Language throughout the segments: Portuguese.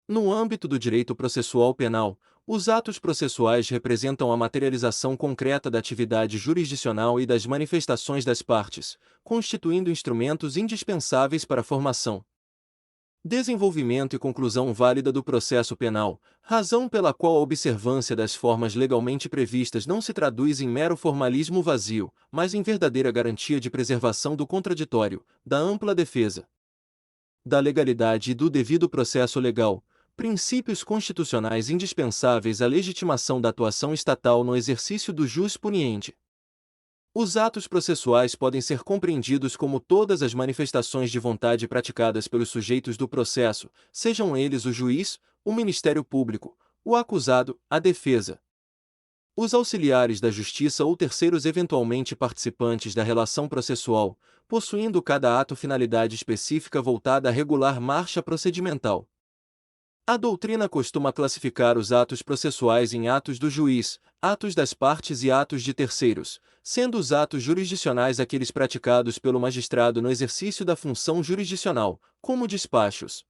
No âmbito do direito processual penal, os atos processuais representam a materialização concreta da atividade jurisdicional e das manifestações das partes, constituindo instrumentos indispensáveis para a formação, desenvolvimento e conclusão válida do processo penal, razão pela qual a observância das formas legalmente previstas não se traduz em mero formalismo vazio, mas em verdadeira garantia de preservação do contraditório, da ampla defesa, da legalidade e do devido processo legal, princípios constitucionais indispensáveis à legitimação da atuação estatal no exercício do jus puniendi. Os atos processuais podem ser compreendidos como todas as manifestações de vontade praticadas pelos sujeitos do processo, sejam eles o juiz, o Ministério Público, o acusado, a defesa, os auxiliares da justiça ou terceiros eventualmente participantes da relação processual, possuindo cada ato finalidade específica voltada a regular marcha procedimental. A doutrina costuma classificar os atos processuais em atos do juiz, atos das partes e atos de terceiros, sendo os atos jurisdicionais aqueles praticados pelo magistrado no exercício da função jurisdicional, como despachos,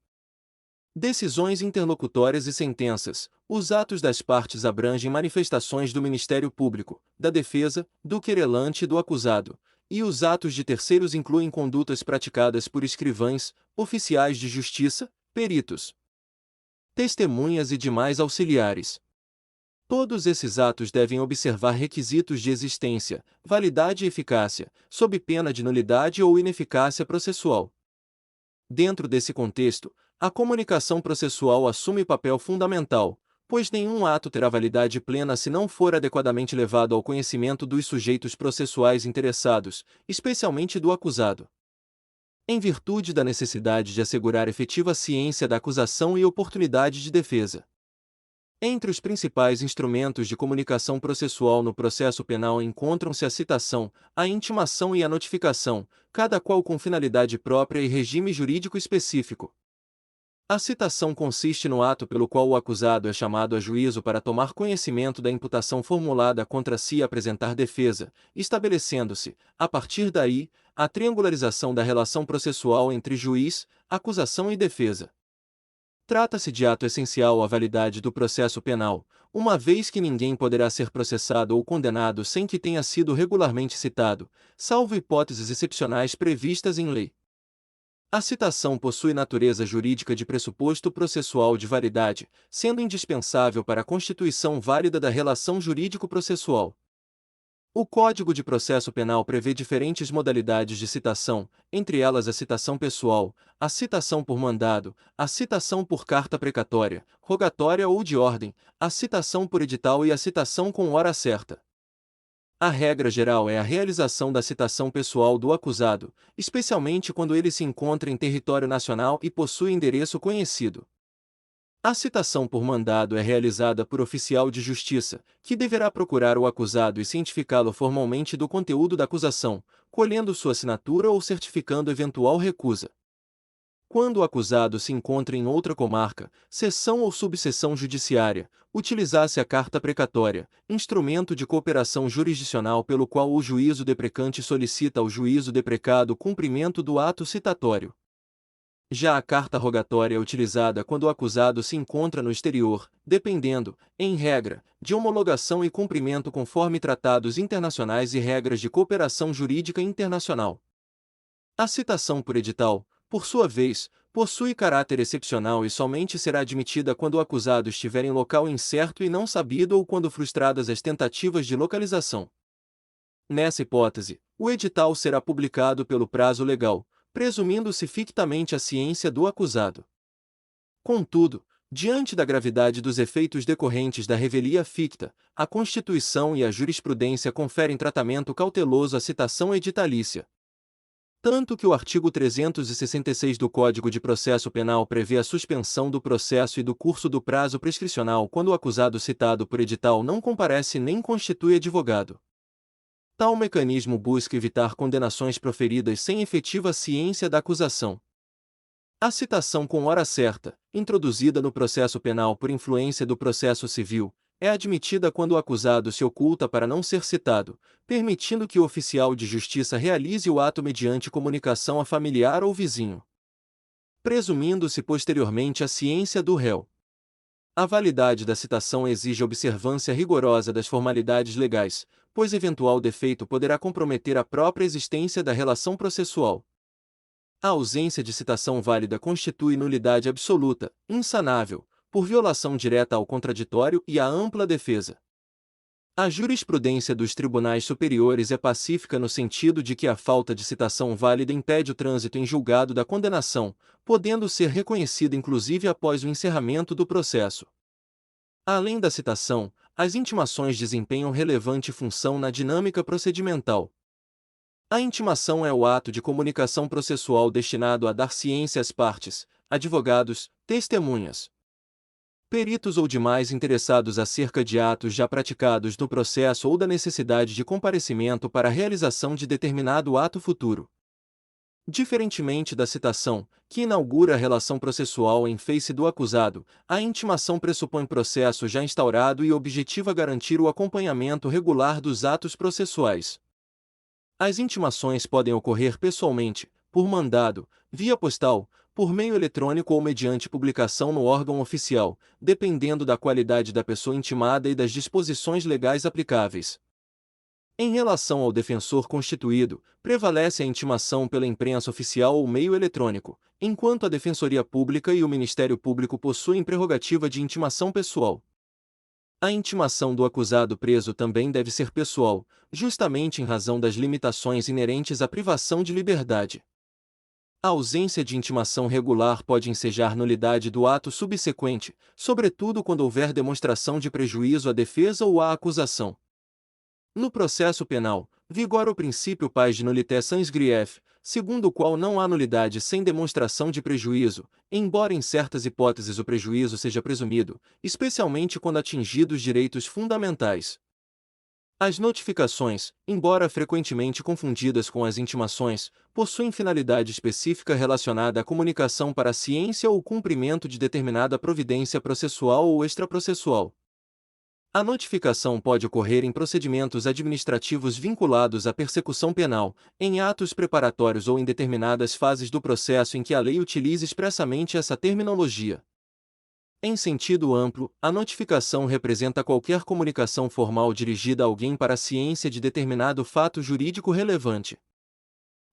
decisões interlocutórias e sentenças. Os atos das partes abrangem manifestações do Ministério Público, da defesa, do querelante e do acusado, e os atos de terceiros incluem condutas praticadas por escrivães, oficiais de justiça, peritos, testemunhas e demais auxiliares. Todos esses atos devem observar requisitos de existência, validade e eficácia, sob pena de nulidade ou ineficácia processual. Dentro desse contexto, a comunicação processual assume papel fundamental, pois nenhum ato terá validade plena se não for adequadamente levado ao conhecimento dos sujeitos processuais interessados, especialmente do acusado, em virtude da necessidade de assegurar efetiva ciência da acusação e oportunidade de defesa. Entre os principais instrumentos de comunicação processual no processo penal encontram-se a citação, a intimação e a notificação, cada qual com finalidade própria e regime jurídico específico. A citação consiste no ato pelo qual o acusado é chamado a juízo para tomar conhecimento da imputação formulada contra si e apresentar defesa, estabelecendo-se, a partir daí, a triangularização da relação processual entre juiz, acusação e defesa. Trata-se de ato essencial à validade do processo penal, uma vez que ninguém poderá ser processado ou condenado sem que tenha sido regularmente citado, salvo hipóteses excepcionais previstas em lei. A citação possui natureza jurídica de pressuposto processual de validade, sendo indispensável para a constituição válida da relação jurídico-processual. O Código de Processo Penal prevê diferentes modalidades de citação, entre elas a citação pessoal, a citação por mandado, a citação por carta precatória, rogatória ou de ordem, a citação por edital e a citação com hora certa. A regra geral é a realização da citação pessoal do acusado, especialmente quando ele se encontra em território nacional e possui endereço conhecido. A citação por mandado é realizada por oficial de justiça, que deverá procurar o acusado e cientificá-lo formalmente do conteúdo da acusação, colhendo sua assinatura ou certificando eventual recusa. Quando o acusado se encontra em outra comarca, seção ou subseção judiciária, utilizar-se a carta precatória, instrumento de cooperação jurisdicional pelo qual o juízo deprecante solicita ao juízo deprecado o cumprimento do ato citatório. Já a carta rogatória é utilizada quando o acusado se encontra no exterior, dependendo, em regra, de homologação e cumprimento conforme tratados internacionais e regras de cooperação jurídica internacional. A citação por edital, por sua vez, possui caráter excepcional e somente será admitida quando o acusado estiver em local incerto e não sabido ou quando frustradas as tentativas de localização. Nessa hipótese, o edital será publicado pelo prazo legal, presumindo-se fictamente a ciência do acusado. Contudo, diante da gravidade dos efeitos decorrentes da revelia ficta, a Constituição e a jurisprudência conferem tratamento cauteloso à citação editalícia. Tanto que o artigo 366 do Código de Processo Penal prevê a suspensão do processo e do curso do prazo prescricional quando o acusado citado por edital não comparece nem constitui advogado. Tal mecanismo busca evitar condenações proferidas sem efetiva ciência da acusação. A citação com hora certa, introduzida no processo penal por influência do processo civil, é admitida quando o acusado se oculta para não ser citado, permitindo que o oficial de justiça realize o ato mediante comunicação a familiar ou vizinho. presumindo-se posteriormente a ciência do réu. A validade da citação exige observância rigorosa das formalidades legais, pois eventual defeito poderá comprometer a própria existência da relação processual. A ausência de citação válida constitui nulidade absoluta, insanável, por violação direta ao contraditório e à ampla defesa. A jurisprudência dos tribunais superiores é pacífica no sentido de que a falta de citação válida impede o trânsito em julgado da condenação, podendo ser reconhecida inclusive após o encerramento do processo. Além da citação, as intimações desempenham relevante função na dinâmica procedimental. A intimação é o ato de comunicação processual destinado a dar ciência às partes, advogados, testemunhas, peritos ou demais interessados acerca de atos já praticados no processo ou da necessidade de comparecimento para a realização de determinado ato futuro. Diferentemente da citação, que inaugura a relação processual em face do acusado, a intimação pressupõe processo já instaurado e objetiva garantir o acompanhamento regular dos atos processuais. As intimações podem ocorrer pessoalmente, por mandado, via postal, por meio eletrônico ou mediante publicação no órgão oficial, dependendo da qualidade da pessoa intimada e das disposições legais aplicáveis. Em relação ao defensor constituído, prevalece a intimação pela imprensa oficial ou meio eletrônico, enquanto a Defensoria Pública e o Ministério Público possuem prerrogativa de intimação pessoal. A intimação do acusado preso também deve ser pessoal, justamente em razão das limitações inerentes à privação de liberdade. A ausência de intimação regular pode ensejar nulidade do ato subsequente, sobretudo quando houver demonstração de prejuízo à defesa ou à acusação. No processo penal, vigora o princípio pars de nullité sans grief, segundo o qual não há nulidade sem demonstração de prejuízo, embora em certas hipóteses o prejuízo seja presumido, especialmente quando atingidos direitos fundamentais. As notificações, embora frequentemente confundidas com as intimações, possuem finalidade específica relacionada à comunicação para a ciência ou cumprimento de determinada providência processual ou extraprocessual. A notificação pode ocorrer em procedimentos administrativos vinculados à persecução penal, em atos preparatórios ou em determinadas fases do processo em que a lei utilize expressamente essa terminologia. Em sentido amplo, a notificação representa qualquer comunicação formal dirigida a alguém para a ciência de determinado fato jurídico relevante.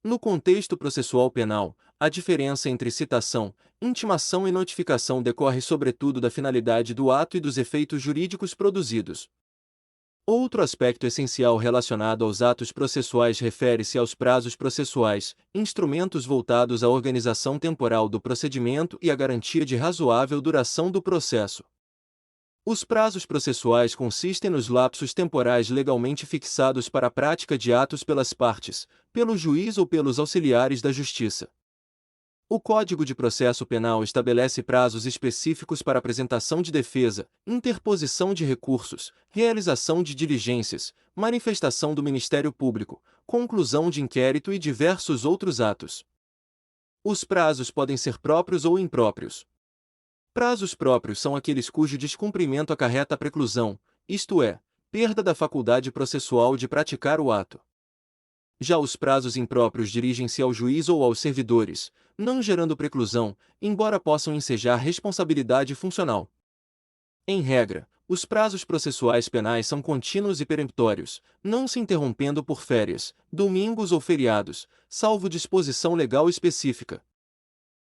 No contexto processual penal, a diferença entre citação, intimação e notificação decorre sobretudo da finalidade do ato e dos efeitos jurídicos produzidos. Outro aspecto essencial relacionado aos atos processuais refere-se aos prazos processuais, instrumentos voltados à organização temporal do procedimento e à garantia de razoável duração do processo. Os prazos processuais consistem nos lapsos temporais legalmente fixados para a prática de atos pelas partes, pelo juiz ou pelos auxiliares da justiça. O Código de Processo Penal estabelece prazos específicos para apresentação de defesa, interposição de recursos, realização de diligências, manifestação do Ministério Público, conclusão de inquérito e diversos outros atos. Os prazos podem ser próprios ou impróprios. Prazos próprios são aqueles cujo descumprimento acarreta a preclusão, isto é, perda da faculdade processual de praticar o ato. Já os prazos impróprios dirigem-se ao juiz ou aos servidores, não gerando preclusão, embora possam ensejar responsabilidade funcional. Em regra, os prazos processuais penais são contínuos e peremptórios, não se interrompendo por férias, domingos ou feriados, salvo disposição legal específica.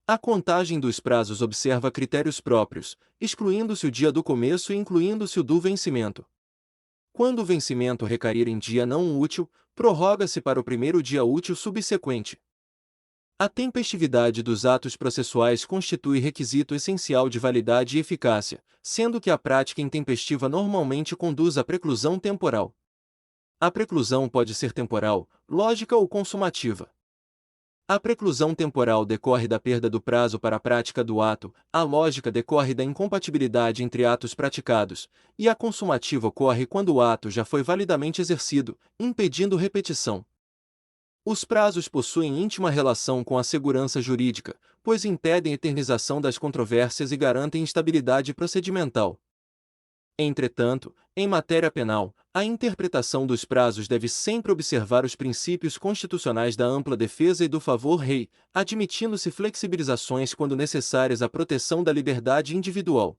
A contagem dos prazos observa critérios próprios, excluindo-se o dia do começo e incluindo-se o do vencimento. Quando o vencimento recair em dia não útil, prorroga-se para o primeiro dia útil subsequente. A tempestividade dos atos processuais constitui requisito essencial de validade e eficácia, sendo que a prática intempestiva normalmente conduz à preclusão temporal. A preclusão pode ser temporal, lógica ou consumativa. A preclusão temporal decorre da perda do prazo para a prática do ato, a lógica decorre da incompatibilidade entre atos praticados, e a consumativa ocorre quando o ato já foi validamente exercido, impedindo repetição. Os prazos possuem íntima relação com a segurança jurídica, pois impedem a eternização das controvérsias e garantem estabilidade procedimental. Entretanto, em matéria penal, a interpretação dos prazos deve sempre observar os princípios constitucionais da ampla defesa e do favor rei, admitindo-se flexibilizações quando necessárias à proteção da liberdade individual.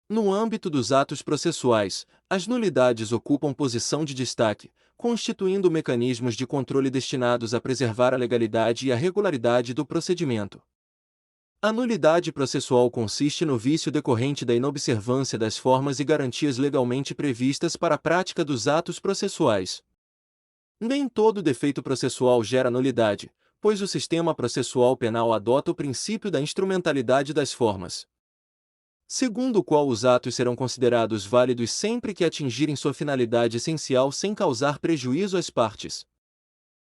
No âmbito dos atos processuais, as nulidades ocupam posição de destaque, constituindo mecanismos de controle destinados a preservar a legalidade e a regularidade do procedimento. A nulidade processual consiste no vício decorrente da inobservância das formas e garantias legalmente previstas para a prática dos atos processuais. Nem todo defeito processual gera nulidade, pois o sistema processual penal adota o princípio da instrumentalidade das formas, segundo o qual os atos serão considerados válidos sempre que atingirem sua finalidade essencial sem causar prejuízo às partes.